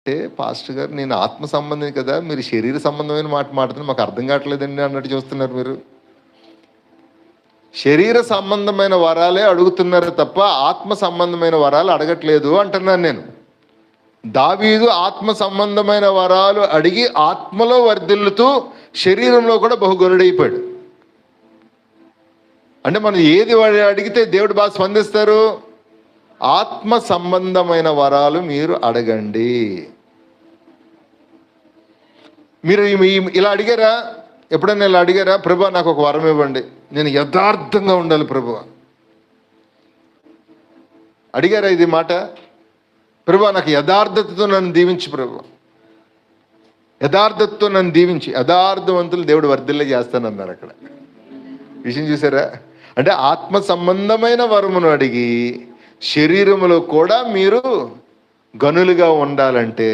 అంటే పాస్టర్ గారు నేను ఆత్మ సంబంధం కదా, మీరు శరీర సంబంధమైన మాట మాట్లాడుతున్నారు, మాకు అర్థం కావట్లేదండి అన్నట్టు చూస్తున్నారు మీరు. శరీర సంబంధమైన వరాలే అడుగుతున్నారు తప్ప ఆత్మ సంబంధమైన వరాలు అడగట్లేదు అంటున్నాను నేను. దావీదు ఆత్మ సంబంధమైన వరాలు అడిగి ఆత్మలో వర్ధిల్లుతూ శరీరంలో కూడా బహుగనుడైపోయాడు. అంటే మనం ఏది అడిగితే దేవుడు బాగా స్పందిస్తారు? ఆత్మ సంబంధమైన వరాలు మీరు అడగండి. మీరు ఇలా అడిగారా? ఎప్పుడైనా ఇలా అడిగారా? ప్రభువా నాకు ఒక వరం ఇవ్వండి, నేను యథార్థంగా ఉండాలి ప్రభువా. అడిగారా ఇది మాట? ప్రభువా నాకు యథార్థతతో నన్ను దీవించి ప్రభువా, యథార్థతతో నన్ను దీవించి. యథార్థవంతులు దేవుడు వర్ధిల్ల చేస్తానన్నారు. అక్కడ విషయం చూసారా? అంటే ఆత్మ సంబంధమైన వరమును అడిగి శరీరములో కూడా మీరు గనులుగా ఉండాలంటే